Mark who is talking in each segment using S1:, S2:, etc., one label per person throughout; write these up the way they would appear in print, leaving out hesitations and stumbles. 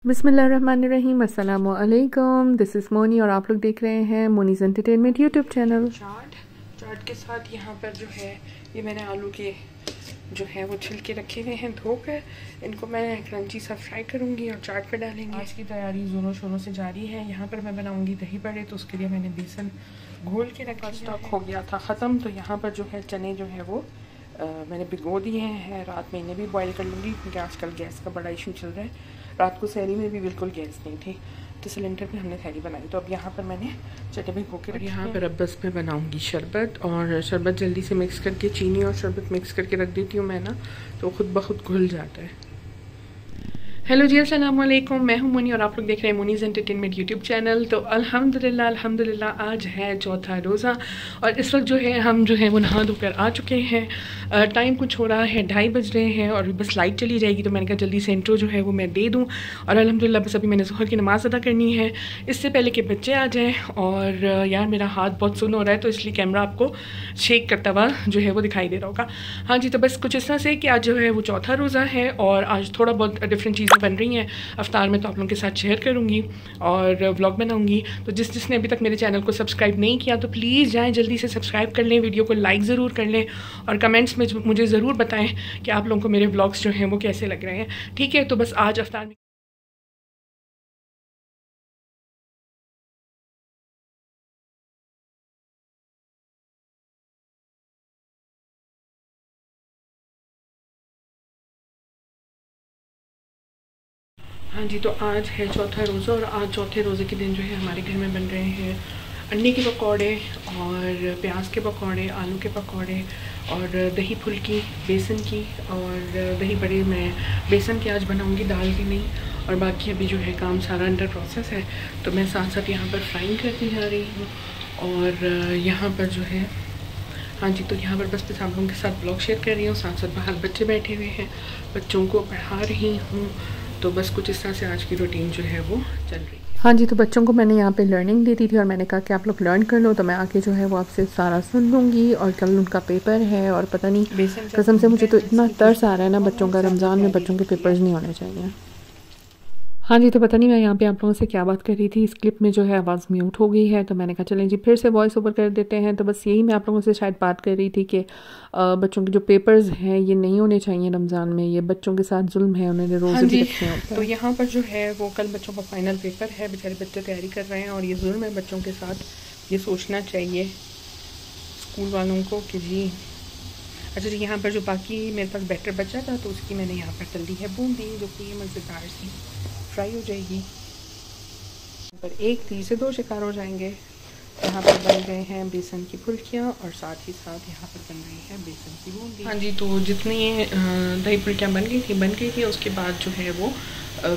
S1: बिस्मिल्लाहिर्रहमानिर्रहीम, अस्सलामु अलैकुम। दिस इज़ मोनी और आप लोग देख रहे हैं मोनीज़ एंटरटेनमेंट यूट्यूब चैनल।
S2: चाट के साथ यहाँ पर जो है ये मैंने आलू के जो है वो छिलके रखे हुए हैं धोकर, इनको मैं क्रंची सा फ्राई करूँगी और चाट पे डालेंगे। आज की तैयारी ज़ोरों शोरों से जारी है। यहाँ पर मैं बनाऊँगी दही बड़े, तो उसके लिए मैंने बेसन घोल के रखा, स्टॉक हो गया था ख़त्म। तो यहाँ पर जो है चने जो है वो मैंने भिगो दिए हैं, रात में इन्हें भी बॉईल कर लूँगी क्योंकि आजकल गैस का बड़ा इशू चल रहा है। रात को सहरी में भी बिल्कुल गैस नहीं थी तो सिलेंडर पे हमने सहरी बनाई। तो अब यहाँ पर मैंने चने भिगो के, और यहाँ पर अब बस मैं बनाऊँगी शरबत, और शरबत जल्दी से मिक्स करके चीनी और शरबत मिक्स करके रख देती हूँ मैं ना, तो खुद ब खुद घुल जाता है। हेलो जी, अस्सलाम वालेकुम, मैं हूं मोनी और आप लोग देख रहे हैं मोनीज़ एंटरटेनमेंट यूट्यूब चैनल। तो अल्हम्दुलिल्लाह आज है चौथा रोज़ा और इस वक्त जो है हम जो है वो नहा धोकर आ चुके हैं। टाइम कुछ हो रहा है 2:30 बज रहे हैं और बस लाइट चली जाएगी, तो मैंने कहा जल्दी से इंट्रो जो है वो मैं दे दूं। और अल्हम्दुलिल्लाह बस अभी मैंने ज़ोहर की नमाज़ अदा करनी है इससे पहले कि बच्चे आ जाएँ। और यार मेरा हाथ बहुत सुन हो रहा है तो इसलिए कैमरा आपको शेक करता हुआ जो है वो दिखाई दे रहा होगा। हाँ जी, तो बस कुछ इस तरह से कि आज जो है वो चौथा रोज़ा है और आज थोड़ा बहुत डिफरेंट चीज़ें बन रही हैं अफ्तार में, तो आप लोगों के साथ शेयर करूँगी और व्लॉग बनाऊँगी। तो जिसने अभी तक मेरे चैनल को सब्सक्राइब नहीं किया तो प्लीज़ जाएँ जल्दी से सब्सक्राइब कर लें, वीडियो को लाइक ज़रूर कर लें और कमेंट्स में मुझे ज़रूर बताएं कि आप लोगों को मेरे व्लॉग्स जो हैं वो कैसे लग रहे हैं। ठीक है, तो बस आज अफ्तार में हाँ जी, तो आज है चौथा रोज़ा और आज चौथे रोज़े के दिन जो है हमारे घर में बन रहे हैं अंडे के पकौड़े और प्याज के पकौड़े, आलू के पकौड़े और दही फुल्की बेसन की, और दही बड़े मैं बेसन के आज बनाऊंगी, दाल की नहीं। और बाकी अभी जो है काम सारा अंडर प्रोसेस है, तो मैं साथ साथ यहाँ पर फ्राइंग करती जा रही हूँ। और यहाँ पर जो है हाँ जी, तो यहाँ पर बस आप लोगों के साथ ब्लॉग शेयर कर रही हूँ, साथ साथ बाहर बच्चे बैठे हुए हैं, बच्चों को पढ़ा रही हूँ। तो बस कुछ इस तरह से आज की रूटीन जो है वो चल रही है।
S1: हाँ जी, तो बच्चों को मैंने यहाँ पे लर्निंग दी थी और मैंने कहा कि आप लोग लर्न कर लो, तो मैं आके जो है वो आपसे सारा सुन लूँगी। और कल उनका पेपर है और पता नहीं कसम से मुझे तो इतना तरस आ रहा है ना बच्चों का, रमज़ान में बच्चों के पेपर्स नहीं होने चाहिए। हाँ जी, तो पता नहीं मैं यहाँ पे आप लोगों से क्या बात कर रही थी, इस क्लिप में जो है आवाज़ म्यूट हो गई है, तो मैंने कहा चलें जी फिर से वॉइस ओवर कर देते हैं। तो बस यही मैं आप लोगों से शायद बात कर रही थी कि बच्चों के जो पेपर्स हैं ये नहीं होने चाहिए रमज़ान में, ये बच्चों के साथ जुल्म है, उन्हें रोज़े भी रखने होते हैं।
S2: तो यहाँ पर जो है वो कल बच्चों का फाइनल पेपर है, बेचारे बच्चे तैयारी कर रहे हैं और ये जुल्म है बच्चों के साथ। ये सोचना चाहिए स्कूल वालों को कि जी अच्छा जी। यहाँ पर जो बाकी मेरे पास बैटर बचा था तो उसकी मैंने यहाँ पर तल दी है बूंदी, जो कि मज़ेदार सी फ्राई हो जाएगी। पर एक तीर से दो शिकार हो जाएंगे। यहाँ पर बन गए हैं बेसन की फुल्कियाँ और साथ ही साथ यहाँ पर बन रही है बेसन की बूंदी। हाँ जी, तो जितनी दही फुल्कियाँ बन गई थी उसके बाद जो है वो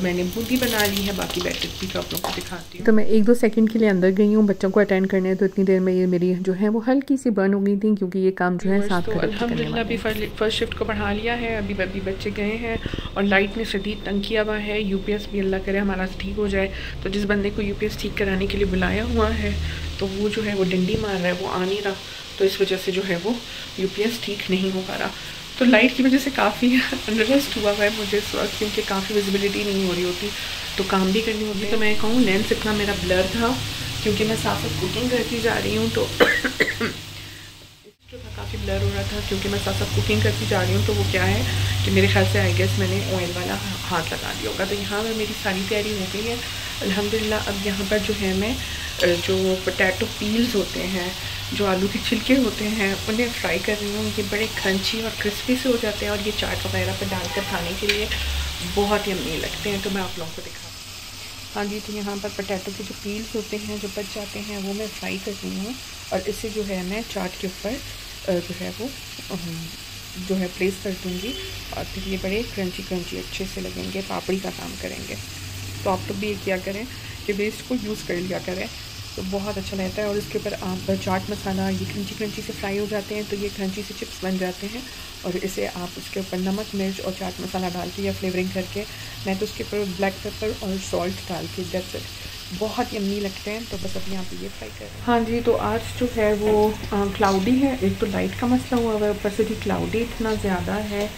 S2: मैंने बूंदी बना ली है, बाकी बैटर भी तो आप लोगों को दिखाती हूँ।
S1: तो मैं 1-2 सेकंड के लिए अंदर गई हूँ बच्चों को अटेंड करने, तो इतनी देर में ये मेरी जो है वो हल्की सी बर्न हो गई थी क्योंकि ये काम जो है साथ
S2: तो अल्हम्दुलिल्लाह अभी फर्स्ट शिफ्ट को बढ़ा लिया है, अभी बच्चे गए हैं और लाइट ने शदीद तंग किया हुआ है। यूपीएस भी अल्लाह करे हमारा ठीक हो जाए। तो जिस बंदे को यूपीएस ठीक कराने के लिए बुलाया हुआ है तो वो जो है वो डंडी मार रहा है, वो आ नहीं रहा, तो इस वजह से जो है वो यूपीएस ठीक नहीं हो पा रहा। तो लाइट की वजह से काफ़ी अंडररेस्ट हुआ है मुझे इस वक्त, क्योंकि काफ़ी विजिबिलिटी नहीं हो रही होती तो काम भी करनी होती है। तो मैं कहूँ लेंस इतना मेरा ब्लर था क्योंकि मैं साथ साथ कुकिंग करती जा रही हूँ, तो काफ़ी ब्लर हो रहा था क्योंकि मैं साथ साथ कुकिंग करती जा रही हूँ। तो वो क्या है कि मेरे ख्याल से आई गेस मैंने ऑयल वाला हाथ लगा दिया होगा। तो यहाँ पर मेरी सारी तैयारी हो गई है अल्हम्दुलिल्लाह। अब यहाँ पर जो है मैं जो पोटैटो पील्स होते हैं, जो आलू के छिलके होते हैं, उन्हें फ्राई कर रही हूँ। ये बड़े क्रंची और क्रिस्पी से हो जाते हैं और ये चाट वगैरह पर डालकर खाने के लिए बहुत यम्मी लगते हैं। तो मैं आप लोगों को दिखाती हूँ। हाँ जी, तो यहाँ पर पोटैटो के जो पील्स होते हैं जो बच जाते हैं वो मैं फ्राई कर रही हूँ और इससे जो है मैं चाट के ऊपर जो है वो जो है प्लेस कर दूँगी और फिर ये बड़े क्रंची अच्छे से लगेंगे, पापड़ी का काम करेंगे। तो आप लोग भी ये किया करें कि वेस्ट को यूज़ कर लिया करें, तो बहुत अच्छा रहता है। और इसके ऊपर आप चाट मसाला, ये क्रंची से फ्राई हो जाते हैं तो ये क्रंची से चिप्स बन जाते हैं और इसे आप उसके ऊपर नमक मिर्च और चाट मसाला डाल के या फ्लेवरिंग करके, मैं तो उसके ऊपर ब्लैक पेपर और सॉल्ट डाल के दैट्स इट, बहुत यम्मी लगते हैं। तो बस अपने यहाँ पे ये फ्राई कर रहे हैं। हाँ जी, तो आज जो है वो क्लाउडी है, एक तो लाइट का मसला हुआ है, ऊपर से भी क्लाउडी इतना ज़्यादा है,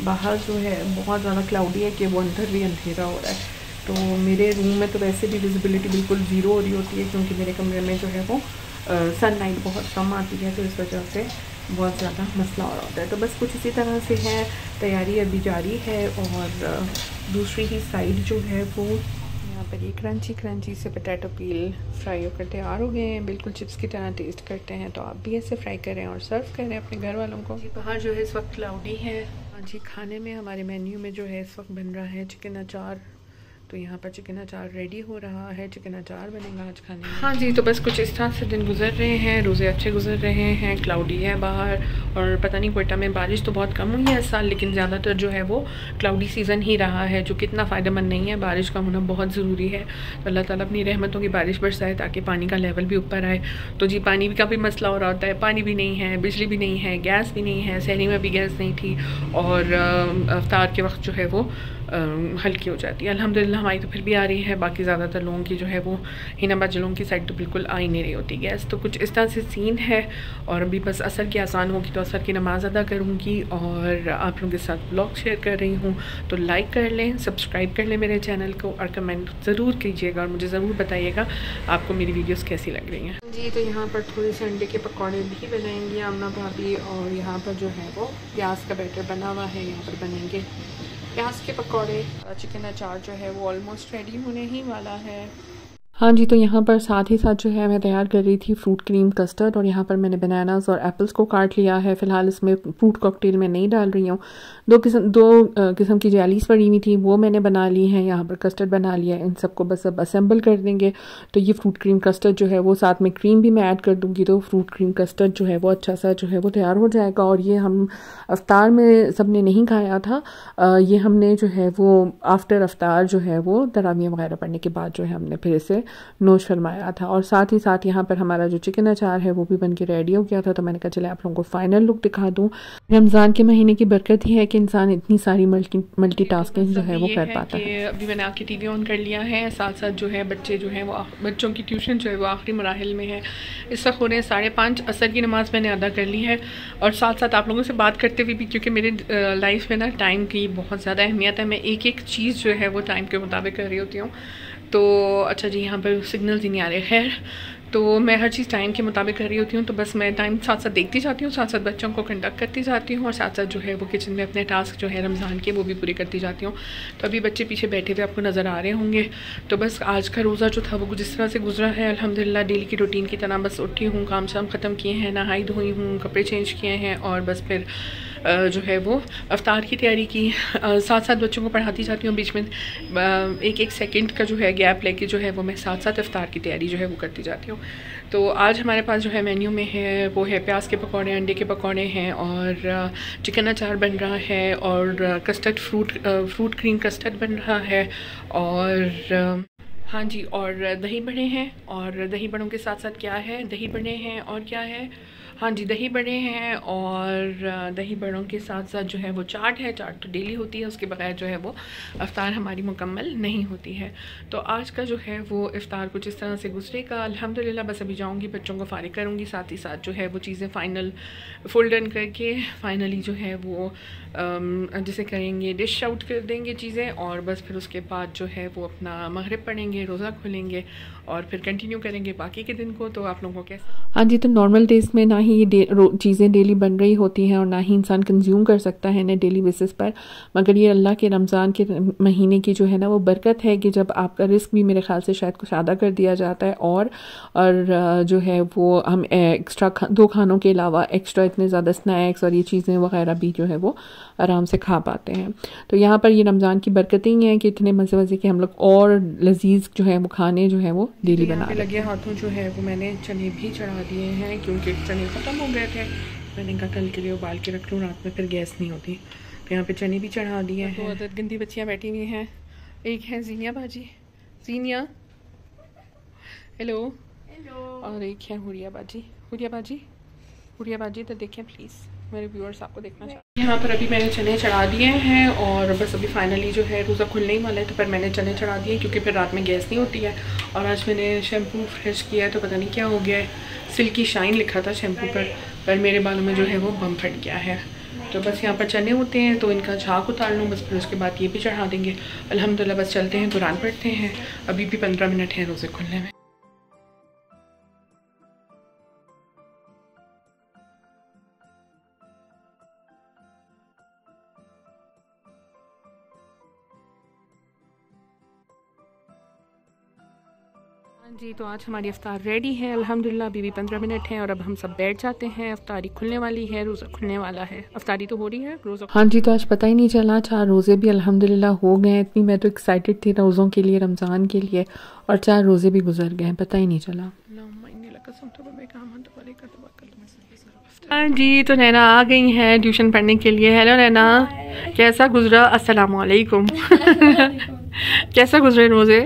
S2: बाहर जो है बहुत ज़्यादा क्लाउडी है कि वो अंदर भी अंधेरा हो रहा है। तो मेरे रूम में तो वैसे भी विजिबिलिटी बिल्कुल ज़ीरो हो रही होती है, क्योंकि मेरे कमरे में जो है वो सनलाइट बहुत कम आती है, तो इस वजह से बहुत ज़्यादा मसला हो रहा होता है। तो बस कुछ इसी तरह से है, तैयारी अभी जारी है। और दूसरी ही साइड जो है वो यहाँ पर ये क्रंची से पोटैटो पील फ्राई होकर तैयार हो गए हैं, बिल्कुल चिप्स की तरह टेस्ट करते हैं। तो आप भी ऐसे फ्राई करें और सर्व करें अपने घर वालों को। बाहर जो है इस वक्त क्लाउडी है। हाँ जी, खाने में हमारे मेन्यू में जो है इस वक्त बन रहा है चिकन अचार। तो यहाँ पर चिकन अचार रेडी हो रहा है, चिकन अचार बनेगा आज खाने में। हाँ जी, तो बस कुछ इस तरह से दिन गुजर रहे हैं, रोज़े अच्छे गुजर रहे हैं। क्लाउडी है बाहर, और पता नहीं कोयटा में बारिश तो बहुत कम हुई है इस साल, लेकिन ज़्यादातर जो है वो क्लाउडी सीज़न ही रहा है, जो कि इतना फ़ायदेमंद नहीं है। बारिश का होना बहुत ज़रूरी है। तो अल्लाह ताला अपनी रहमतों की बारिश बरसाए ताकि पानी का लेवल भी ऊपर आए। तो जी पानी का भी मसला हो रहा होता है, पानी भी नहीं है, बिजली भी नहीं है, गैस भी नहीं है। सहरी में भी गैस नहीं थी, और अफ्तार के वक्त जो है वो हल्की हो जाती है। अल्हम्दुलिल्लाह हमारी तो फिर भी आ रही है, बाकी ज़्यादातर लोगों की जो है वो हिनाबाद जलों की साइड तो बिल्कुल आ ही नहीं रही होती गैस। तो कुछ इस तरह से सीन है। और अभी बस असर की आसान होगी तो असर की नमाज़ अदा करूँगी, और आप लोगों के साथ ब्लॉग शेयर कर रही हूँ। तो लाइक कर लें, सब्सक्राइब कर लें मेरे चैनल को, और कमेंट ज़रूर कीजिएगा, और मुझे ज़रूर बताइएगा आपको मेरी वीडियोज़ कैसी लग रही हैं। जी, तो यहाँ पर थोड़े से अंडे के पकौड़े भी बनाएंगी आमना भाभी, और यहाँ पर जो है वो प्याज का बैटर बना हुआ है, यहाँ पर बनेंगे प्याज के पकौड़े। चिकन अचार जो है वो ऑलमोस्ट रेडी होने ही वाला है।
S1: हाँ जी, तो यहाँ पर साथ ही साथ जो है मैं तैयार कर रही थी फ्रूट क्रीम कस्टर्ड, और यहाँ पर मैंने बनानास और एप्पल्स को काट लिया है। फ़िलहाल इसमें फ्रूट कॉकटेल में नहीं डाल रही हूँ। दो किस्म की जेलीस पड़ी हुई थी, वो मैंने बना ली हैं। यहाँ पर कस्टर्ड बना लिया है। इन सबको बस अब असेंबल कर देंगे। तो ये फ्रूट क्रीम कस्टर्ड जो है वो साथ में क्रीम भी मैं ऐड कर दूँगी, तो फ्रूट क्रीम कस्टर्ड जो है वो अच्छा सा जो है वो तैयार हो जाएगा। और ये हम अफ्तार में सब ने नहीं खाया था, ये हमने जो है वो आफ्टर अफ्तार जो है वो तरावियाँ वगैरह पढ़ने के बाद जो है हमने फिर इसे नोश फरमाया था। और साथ ही साथ यहाँ पर हमारा जो चिकन अचार है वो भी बन के रेडी हो गया था। तो मैंने कहा चले आप लोगों को फाइनल लुक दिखा दूँ। रमज़ान के महीने की बरकत ही है कि इंसान इतनी सारी मल्टीटास्किंग जो है वो कर पाता है।
S2: अभी मैंने आके टीवी ऑन कर लिया है, साथ साथ जो है बच्चे जो है वो बच्चों की ट्यूशन जो है वो आखिरी मराहिल में है। इस वक्त हो रहे हैं 5:30। असर की नमाज़ मैंने अदा कर ली है, और साथ साथ आप लोगों से बात करते हुए भी, क्योंकि मेरे लाइफ में ना टाइम की बहुत ज़्यादा अहमियत है। मैं एक एक चीज़ जो है वो टाइम के मुताबिक कर रही होती हूँ। तो अच्छा जी, यहाँ पर सिग्नल्स ही नहीं आ रहे। खैर, तो मैं हर चीज़ टाइम के मुताबिक कर रही होती हूँ। तो बस मैं टाइम साथ साथ देखती जाती हूँ, साथ साथ बच्चों को कंडक्ट करती जाती हूँ, और साथ साथ जो है वो किचन में अपने टास्क जो है रमज़ान के वो भी पूरे करती जाती हूँ। तो अभी बच्चे पीछे बैठे हुए आपको नज़र आ रहे होंगे। तो बस आज का रोज़ा जो था वो जिस तरह से गुजरा है अल्हम्दुलिल्लाह, डेली की रूटीन की तरह बस उठी हूँ, काम शाम ख़त्म किए हैं, नहाई धोई हूँ, कपड़े चेंज किए हैं, और बस फिर जो है वो अफ्तार की तैयारी की। साथ साथ बच्चों को पढ़ाती जाती हूँ, बीच में एक एक सेकंड का जो है गैप लेके जो है वो मैं साथ साथ अफ्तार की तैयारी जो है वो करती जाती हूँ। तो आज हमारे पास जो है मेन्यू में है वो है प्याज के पकौड़े, अंडे के पकौड़े हैं, और चिकन अचार बन रहा है, और कस्टर्ड फ्रूट क्रीम कस्टर्ड बन रहा है, और हाँ जी, और दही बड़े हैं। और दही बड़ों के साथ साथ क्या है, दही बड़े हैं और क्या है, हाँ जी दही बड़े हैं, और दही बड़ों के साथ साथ जो है वो चाट है। चाट तो डेली होती है, उसके बगैर जो है वो इफ्तार हमारी मुकम्मल नहीं होती है। तो आज का जो है वो इफ्तार कुछ इस तरह से गुजरेगा अल्हम्दुलिल्लाह। बस अभी जाऊँगी, बच्चों को फारिग करूँगी, साथ ही साथ जो है वो चीज़ें फ़ाइनल फुल डन करके फाइनली जो है वो जैसे करेंगे डिश आउट कर देंगे चीज़ें, और बस फिर उसके बाद जो है वो अपना मगरिब पढ़ेंगे, रोज़ा खोलेंगे, और फिर कंटिन्यू करेंगे बाकी के दिन को। तो आप लोगों को कैसे?
S1: हाँ जी, तो नॉर्मल डेज़ में ना ही ये चीज़ें डेली बन रही होती हैं, और ना ही इंसान कंज्यूम कर सकता है इन्हें डेली बेसिस पर। मगर ये अल्लाह के रमज़ान के महीने की जो है ना वो बरकत है कि जब आपका रिस्क भी मेरे ख्याल से शायद कुछ आधा कर दिया जाता है, और जो है वो हम एक्स्ट्रा 2 खानों के अलावा एक्स्ट्रा इतने ज़्यादा स्नैक्स और ये चीज़ें वगैरह भी जो है वो आराम से खा पाते हैं। तो यहाँ पर ये रमज़ान की बरकतें ही हैं कि इतने मज़े मज़े के हम लोग और लजीज जो है वो खाने जो है वो डेली बना रहे हैं।
S2: लगे हाथों जो है वो मैंने चने भी चढ़ा दिए हैं, क्योंकि चने ख़त्म हो गए थे। मैंने कहा कल के लिए उबाल के रख लूँ, रात में फिर गैस नहीं होती। तो यहाँ पे चने भी चढ़ा दिए हैं। बहुत गंदी बच्चियाँ बैठी हुई हैं। एक है जीनिया बाजी, जीनिया हेलो, और एक है हुरिया बाजी। हुरिया बाजी तो देखें प्लीज़, मेरे व्यूअर्स आपको देखना चाहिए। यहाँ पर अभी मैंने चने चढ़ा दिए हैं, और बस अभी फाइनली जो है रोज़ा खुलने ही वाला है, तो पर मैंने चने चढ़ा दिए क्योंकि फिर रात में गैस नहीं होती है। और आज मैंने शैम्पू फ्रेश किया है, तो पता नहीं क्या हो गया है, सिल्की शाइन लिखा था शैम्पू पर मेरे बालों में जो है वो बम फट गया है। तो बस यहाँ पर चने होते हैं तो इनका झाग उतार लूँ बस, फिर उसके बाद ये भी चढ़ा देंगे। अल्हम्दुलिल्लाह बस चलते हैं, कुरान पढ़ते हैं। अभी भी 15 मिनट हैं रोज़े खुलने में। जी तो आज हमारी इफ्तार रेडी है अल्हम्दुलिल्लाह। अभी भी 15 मिनट हैं और अब हम सब बैठ जाते हैं। इफ्तारी खुलने वाली है, रोज़ा खुलने वाला है। इफ्तारी तो हो रही है, रोज़ा।
S1: हाँ जी, तो आज पता ही नहीं चला, 4 रोज़े भी अल्हम्दुलिल्लाह हो गए। इतनी मैं तो एक्साइटेड थी रोज़ों के लिए, रमज़ान के लिए, और 4 रोज़े भी गुजर गए, पता ही नहीं चला। हाँ जी, तो नैना आ गई हैं ट्यूशन पढ़ने के लिए। हेलो नैना, कैसा गुजरा? अस्सलाम वालेकुम। कैसा गुजरे रोज़े?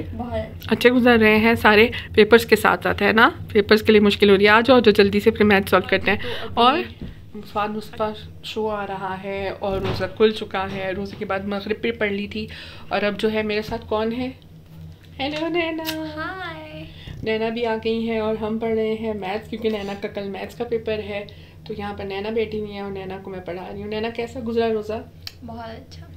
S1: अच्छे गुजर रहे हैं सारे, पेपर्स के साथ साथ है ना, पेपर्स के लिए मुश्किल हो रही है। आ जाओ जो जल्दी से फिर मैथ सॉल्व करते हैं। और स्वाद नुस्खा शो आ रहा है और रोज़ा खुल चुका है। रोज़े के बाद मगरिब भी पढ़ ली थी और अब जो है मेरे साथ कौन है? हेलो नैना।
S3: हाय।
S2: नैना भी आ गई हैं और हम पढ़ रहे हैं मैथ्स, क्योंकि नैना का कल मैथ्स का पेपर है। तो यहाँ पर नैना बैठी हुई है और नैना को मैं पढ़ा रही हूँ। नैना कैसा गुजरा रोज़ा?
S3: बहुत अच्छा।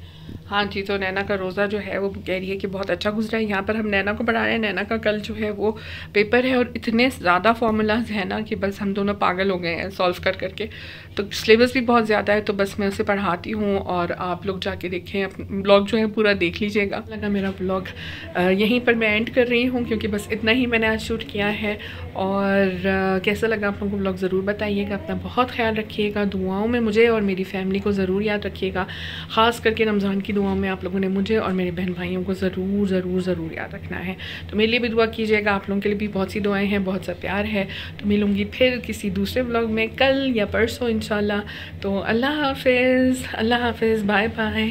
S2: हाँ जी, तो नैना का रोज़ा जो है वो कह रही है कि बहुत अच्छा गुजरा है। यहाँ पर हम नैना को पढ़ा रहे हैं। नैना का कल जो है वो पेपर है और इतने ज़्यादा फार्मूलाज हैं ना कि बस हम दोनों पागल हो गए हैं सॉल्व कर करके। तो सिलेबस भी बहुत ज़्यादा है, तो बस मैं उसे पढ़ाती हूँ और आप लोग जाके देखें। ब्लॉग जो है पूरा देख लीजिएगा। लगा मेरा ब्लॉग यहीं पर मैं एंड कर रही हूँ, क्योंकि बस इतना ही मैंने आज शूट किया है। और कैसा लगा आप लोगों को ब्लॉग ज़रूर बताइएगा। अपना बहुत ख्याल रखिएगा, दुआओं में मुझे और मेरी फैमिली को ज़रूर याद रखिएगा। ख़ास करके रमज़ान की दुआओं में आप लोगों ने मुझे और मेरे बहन भाइयों को ज़रूर ज़रूर ज़रूर याद रखना है। तो मेरे लिए भी दुआ कीजिएगा। आप लोगों के लिए भी बहुत सी दुआएं हैं, बहुत सा प्यार है। तो मिलूँगी फिर किसी दूसरे ब्लॉग में कल या परसों इंशाल्लाह। तो अल्लाह हाफ़िज़, अल्लाह हाफ़िज़, बाय बाय।